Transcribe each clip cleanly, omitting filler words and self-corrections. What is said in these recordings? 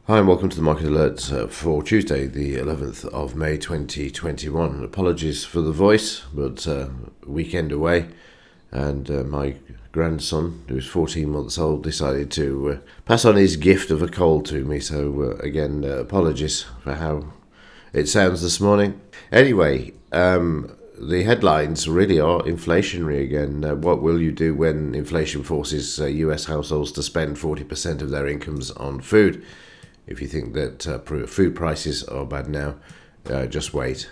Hi and welcome to the Market Alerts for Tuesday, the 11th of May 2021. Apologies for the voice, but weekend away, and my grandson, who's 14 months old, decided to pass on his gift of a cold to me. So again, apologies for how it sounds this morning. Anyway, the headlines really are inflationary again. What will you do when inflation forces US households to spend 40% of their incomes on food? If you think that food prices are bad now, just wait,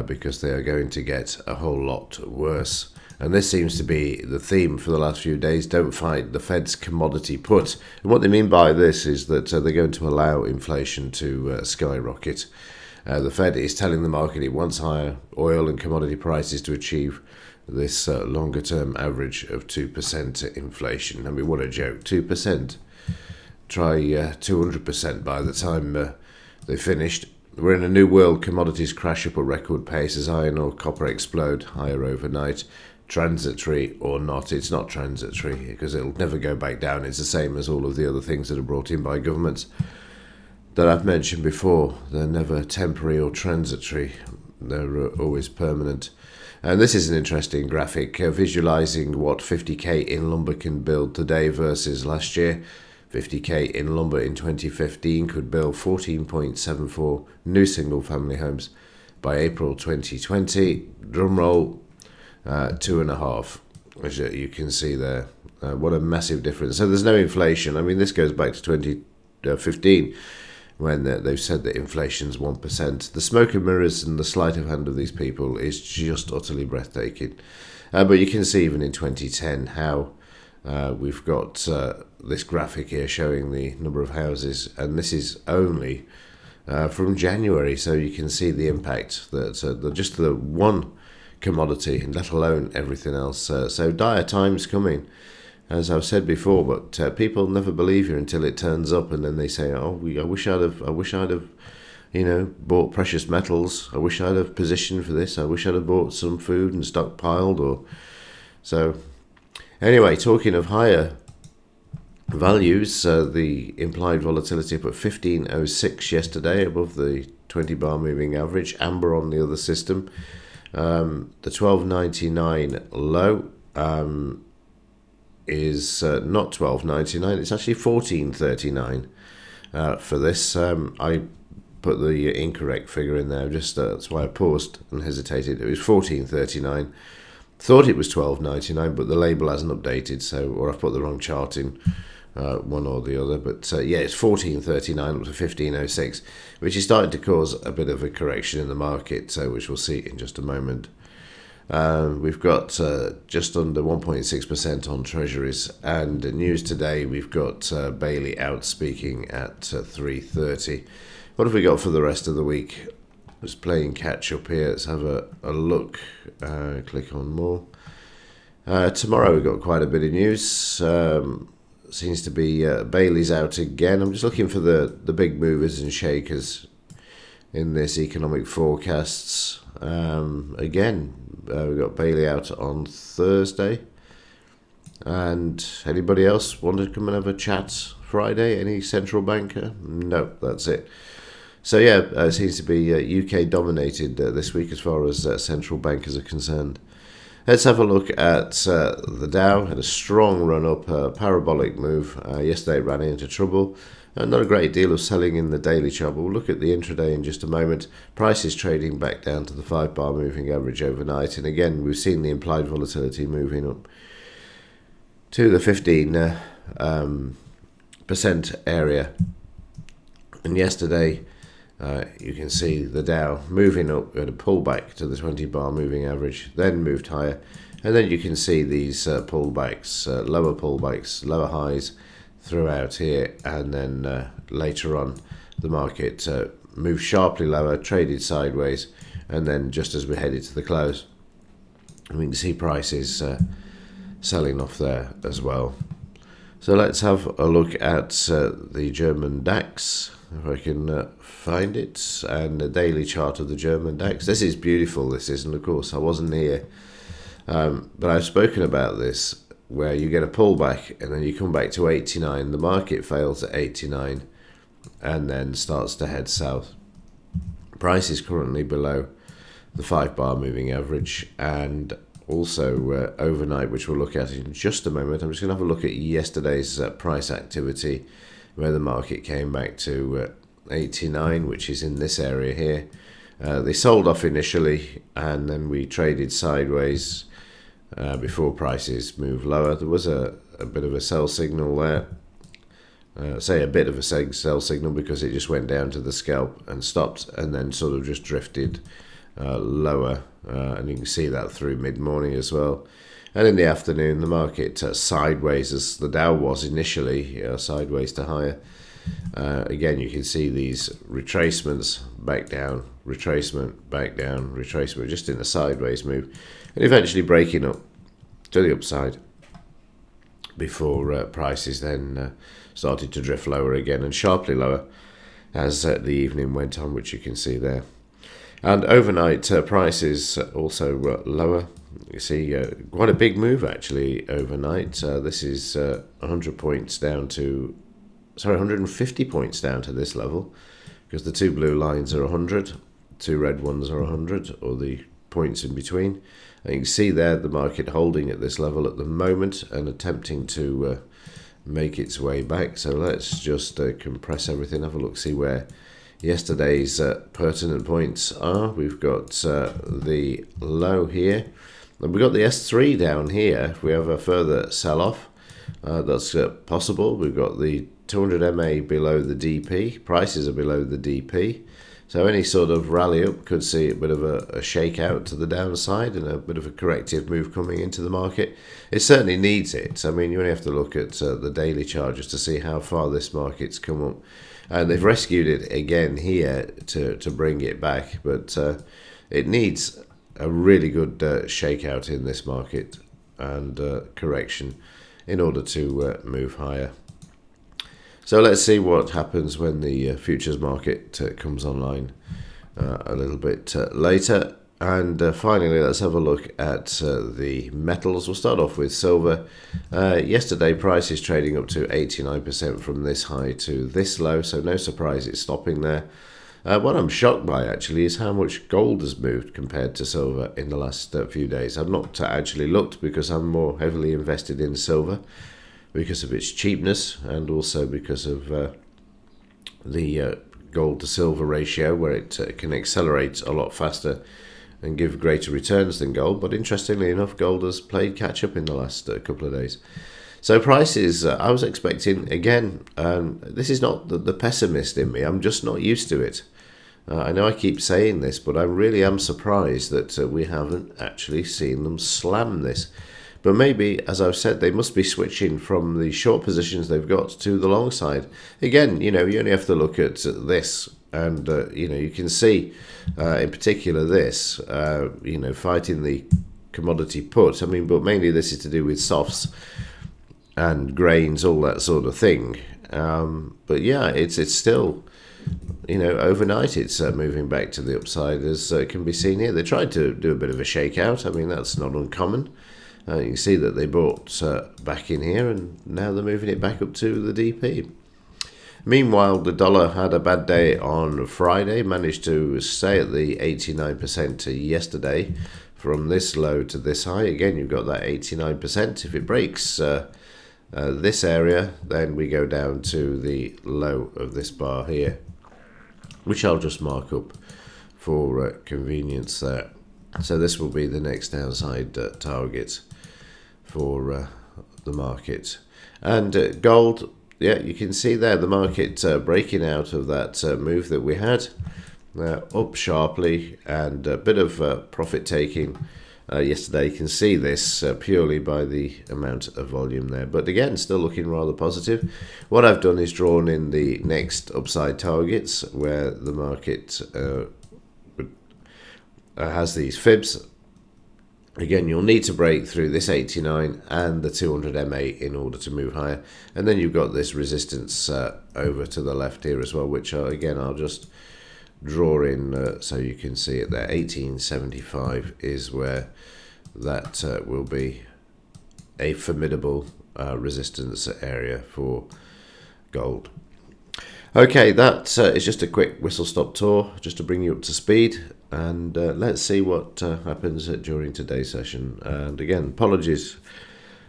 because they are going to get a whole lot worse. And this seems to be the theme for the last few days. Don't fight the Fed's commodity put. And what they mean by this is that they're going to allow inflation to skyrocket. The Fed is telling the market it wants higher oil and commodity prices to achieve this longer-term average of 2% inflation. I mean, what a joke, 2%. Try 200% by the time they finished. We're in a new world. Commodities crash up a record pace as iron or copper explode higher overnight. Transitory or not, it's not transitory because it'll never go back down. It's the same as all of the other things that are brought in by governments that I've mentioned before. They're never temporary or transitory. They're always permanent. And this is an interesting graphic visualizing what 50k in lumber can build today versus last year. 50k in lumber in 2015 could build 14.74 new single-family homes. By April 2020, drumroll, 2.5, as you can see there. What a massive difference. So there's no inflation. I mean, this goes back to 2015 when they've said that inflation's 1%. The smoke and mirrors and the sleight of hand of these people is just utterly breathtaking. But you can see even in 2010 how we've got this graphic here showing the number of houses, and this is only from January, so you can see the impact that just the one commodity, let alone everything else. So dire times coming, as I've said before, but people never believe you until it turns up, and then they say, "Oh, I wish I'd have, bought precious metals. I wish I'd have positioned for this. I wish I'd have bought some food and stockpiled." Or so. Anyway, talking of higher values, the implied volatility up at 1506 yesterday, above the 20-bar moving average. Amber on the other system. The 1299 low is not 1299, it's actually 1439 for this. I put the incorrect figure in there, just that's why I paused and hesitated. It was 1439. Thought it was 12.99, but the label hasn't updated, or I've put the wrong chart in, one or the other. But it's 14.39 up to 15.06, which is starting to cause a bit of a correction in the market, which we'll see in just a moment. We've got just under 1.6% on treasuries, and news today we've got Bailey out speaking at 3:30. What have we got for the rest of the week? Just playing catch up here. Let's have a look. Click on more. Tomorrow we've got quite a bit of news. Seems to be Bailey's out again. I'm just looking for the big movers and shakers in this economic forecasts. Again, we've got Bailey out on Thursday. And anybody else want to come and have a chat Friday? Any central banker? No, that's it. So it seems to be UK dominated this week as far as central bankers are concerned. Let's have a look at the Dow. Had a strong run up, parabolic move. Yesterday it ran into trouble. Not a great deal of selling in the daily chart, but we'll look at the intraday in just a moment. Prices trading back down to the 5-bar moving average overnight. And again, we've seen the implied volatility moving up to the 15% area. And yesterday, you can see the Dow moving up. We had a pullback to the 20-bar moving average, then moved higher. And then you can see these pullbacks, lower highs throughout here. And then later on, the market moved sharply lower, traded sideways. And then just as we headed to the close, we can see prices selling off there as well. So let's have a look at the German DAX, if I can find it, and the daily chart of the German DAX. This is beautiful, this is, and of course I wasn't here, but I've spoken about this, where you get a pullback and then you come back to 89, the market fails at 89, and then starts to head south. Price is currently below the 5-bar moving average, and also overnight, which we'll look at in just a moment. I'm just going to have a look at yesterday's price activity, where the market came back to 89, which is in this area here. They sold off initially, and then we traded sideways before prices moved lower. There was a bit of a sell signal there. Say a bit of a sell signal, because it just went down to the scalp and stopped, and then sort of just drifted lower, and you can see that through mid-morning as well. And in the afternoon, the market sideways, as the Dow was initially, sideways to higher. Again, you can see these retracements, back down, retracement, back down, retracement, just in a sideways move, and eventually breaking up to the upside before prices then started to drift lower again, and sharply lower as the evening went on, which you can see there. And overnight prices also lower. You see quite a big move actually overnight. This is 100 points down to, 150 points down to this level, because the two blue lines are 100, two red ones are 100, or the points in between. And you can see there the market holding at this level at the moment and attempting to make its way back. So let's just compress everything, have a look, see where yesterday's pertinent points are. We've got the low here, and we've got the S3 down here. If we have a further sell-off, that's possible. We've got the 200 MA below the DP, prices are below the DP, so any sort of rally up could see a bit of a shakeout to the downside and a bit of a corrective move coming into the market. It certainly needs it. I mean, you only have to look at the daily charges to see how far this market's come up. And they've rescued it again here to bring it back, but it needs a really good shakeout in this market and correction in order to move higher. So let's see what happens when the futures market comes online a little bit later. And finally, let's have a look at the metals. We'll start off with silver. Yesterday, price is trading up to 89% from this high to this low, so no surprise it's stopping there. What I'm shocked by, actually, is how much gold has moved compared to silver in the last few days. I've not actually looked, because I'm more heavily invested in silver because of its cheapness, and also because of the gold to silver ratio, where it can accelerate a lot faster and give greater returns than gold. But interestingly enough, gold has played catch up in the last couple of days. So prices, I was expecting, again, this is not the pessimist in me, I'm just not used to it. I know I keep saying this, but I really am surprised that we haven't actually seen them slam this. But maybe, as I've said, they must be switching from the short positions they've got to the long side. Again, you only have to look at this, and you can see, in particular, this, fighting the commodity put. I mean, but mainly this is to do with softs and grains, all that sort of thing. But yeah, it's still, overnight it's moving back to the upside, as can be seen here. They tried to do a bit of a shakeout. I mean, that's not uncommon. You can see that they bought back in here, and now they're moving it back up to the DP. Meanwhile, the dollar had a bad day on Friday, managed to stay at the 89% yesterday from this low to this high. Again, you've got that 89%. If it breaks this area, then we go down to the low of this bar here, which I'll just mark up for convenience there. So this will be the next downside target for the market. And gold, yeah, you can see there the market breaking out of that move that we had, up sharply, and a bit of profit taking yesterday. You can see this purely by the amount of volume there, but again, still looking rather positive. What I've done is drawn in the next upside targets, where the market has these fibs. Again, you'll need to break through this 89 and the 200 MA in order to move higher. And then you've got this resistance over to the left here as well, which again, I'll just draw in so you can see it there. 1875 is where that will be a formidable resistance area for gold. Okay, that is just a quick whistle-stop tour, just to bring you up to speed, and let's see what happens during today's session. And again, apologies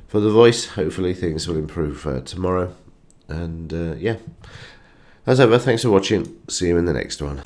for the voice. Hopefully things will improve tomorrow. And yeah, as ever, thanks for watching. See you in the next one.